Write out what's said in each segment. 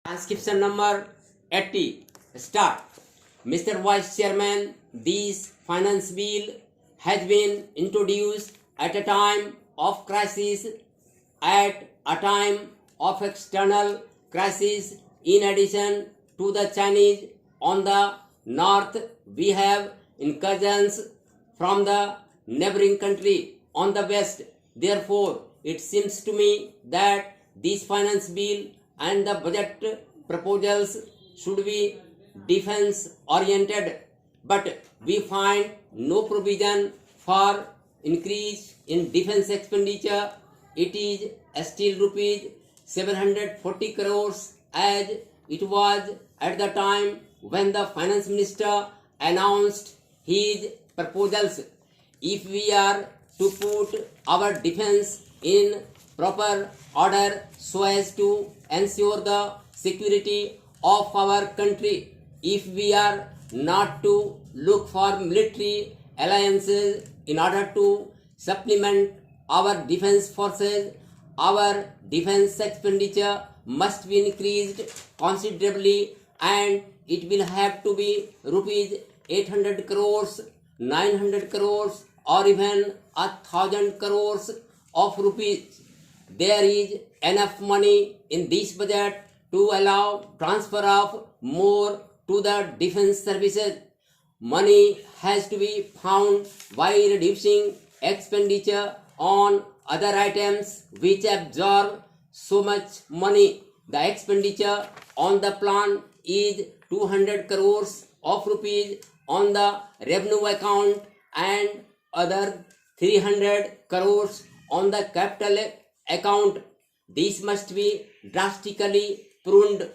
Transcription number 80. Start. Mr. Vice Chairman, this finance bill has been introduced at a time of crisis, at a time of external crisis. In addition to the Chinese on the north, we have incursions from the neighboring country on the west. Therefore, it seems to me that this finance bill and the budget proposals should be defense oriented, but we find no provision for increase in defense expenditure. It is still rupees 740 crores as it was at the time when the finance minister announced his proposals. If we are to put our defense in proper order so as to ensure the security of our country, if we are not to look for military alliances in order to supplement our defense forces, our defense expenditure must be increased considerably, and it will have to be rupees 800 crores, 900 crores, or even 1,000 crores of rupees. There is enough money in this budget to allow transfer of more to the defense services. Money has to be found by reducing expenditure on other items which absorb so much money. The expenditure on the plan is 200 crores of rupees on the revenue account and other 300 crores on the capital account. This must be drastically pruned.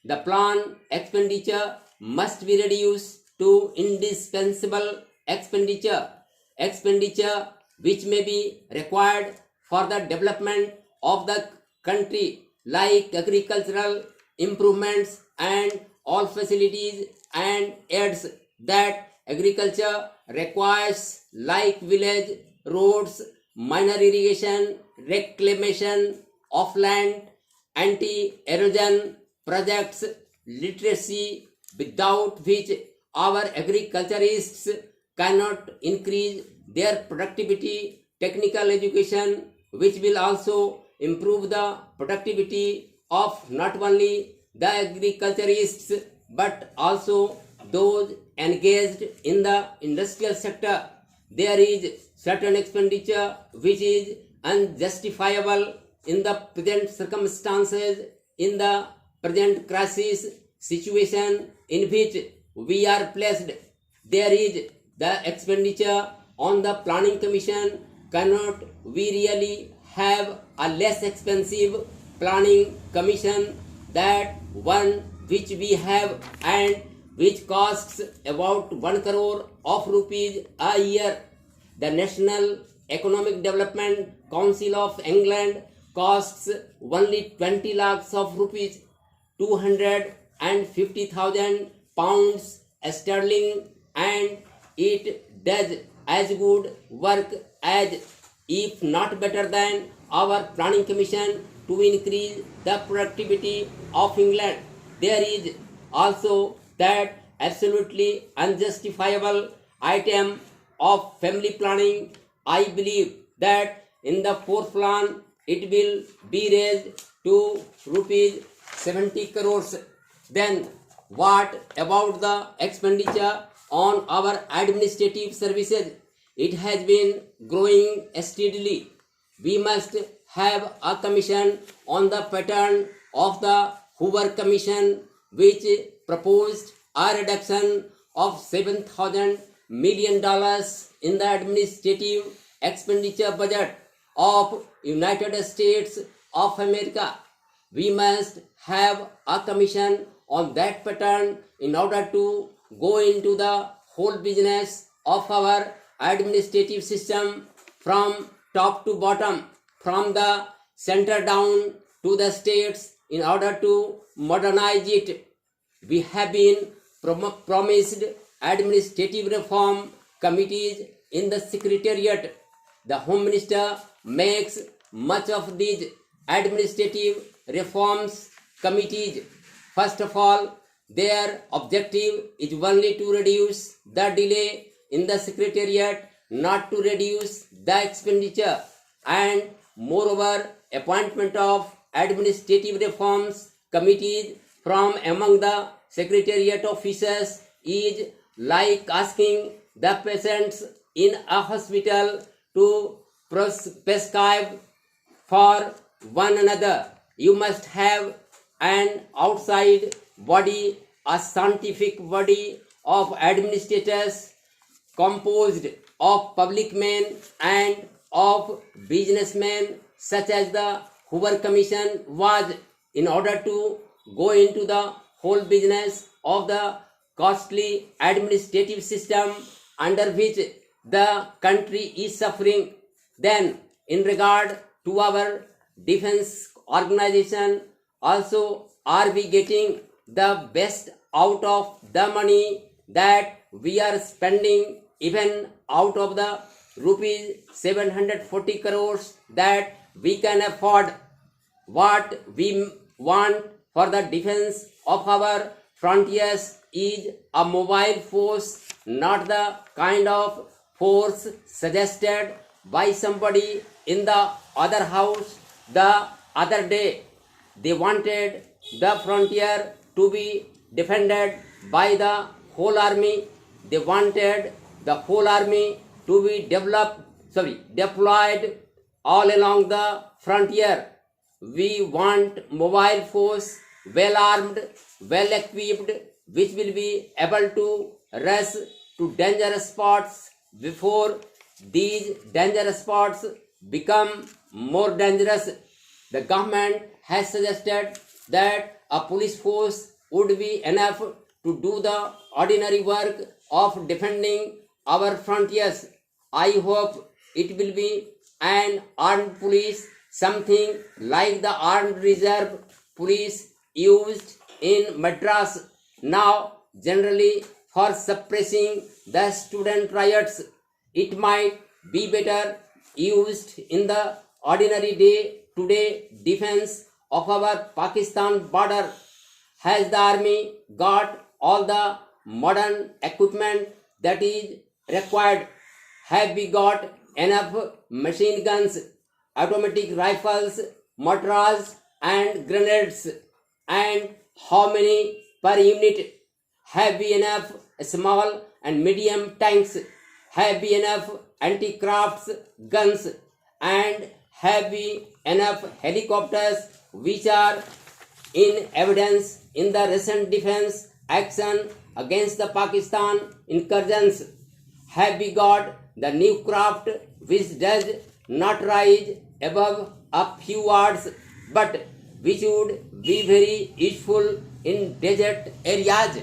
The plan expenditure must be reduced to indispensable expenditure which may be required for the development of the country, like agricultural improvements and all facilities and aids that agriculture requires, like village roads, minor irrigation, reclamation of land, anti-erosion projects, literacy, without which our agriculturists cannot increase their productivity, technical education, which will also improve the productivity of not only the agriculturists but also those engaged in the industrial sector. There is certain expenditure which is unjustifiable in the present circumstances, in the present crisis situation in which we are placed. There is the expenditure on the planning commission. Cannot we really have a less expensive planning commission than one which we have and which costs about 1 crore of rupees a year? The National Economic Development Council of England costs only 20 lakhs of rupees, 250,000 pounds sterling, and it does as good work as, if not better than, our planning commission to increase the productivity of England. There is also that absolutely unjustifiable item of family planning. I believe that in the fourth plan it will be raised to rupees 70 crores. Then what about the expenditure on our administrative services? It has been growing steadily. We must have a commission on the pattern of the Hoover Commission, which proposed a reduction of $7,000 million in the administrative expenditure budget of United States of America. We must have a commission on that pattern in order to go into the whole business of our administrative system from top to bottom, from the center down to the states, in order to modernize it. We have been promised administrative reform committees in the Secretariat. The Home Minister makes much of these administrative reforms committees. First of all, their objective is only to reduce the delay in the secretariat, not to reduce the expenditure. And moreover, appointment of administrative reforms committees from among the secretariat officers is like asking the patients in a hospital to prescribe for one another. You must have an outside body, a scientific body of administrators composed of public men and of businessmen, such as the Hoover Commission was, in order to go into the whole business of the costly administrative system under which the country is suffering. Then, in regard to our defense organization, also, are we getting the best out of the money that we are spending, even out of the rupees 740 crores that we can afford? What we want for the defense of our frontiers is a mobile force, not the kind of force suggested by somebody in the other house the other day. They wanted the frontier to be defended by the whole army. They wanted the whole army to be deployed all along the frontier. We want mobile force, well armed, well equipped, which will be able to rush to dangerous spots before these dangerous spots become more dangerous. The government has suggested that a police force would be enough to do the ordinary work of defending our frontiers. I hope it will be an armed police, something like the armed reserve police used in Madras now generally for suppressing the student riots. It might be better used in the ordinary day-to-day defense of our Pakistan border. Has the army got all the modern equipment that is required? Have we got enough machine guns, automatic rifles, mortars and grenades? And how many per unit? Have we enough small and medium tanks? Have we enough anti-crafts guns? And have we enough helicopters which are in evidence in the recent defense action against the Pakistan incursions? Have we got the new craft which does not rise above a few yards, but which would be very useful in desert areas?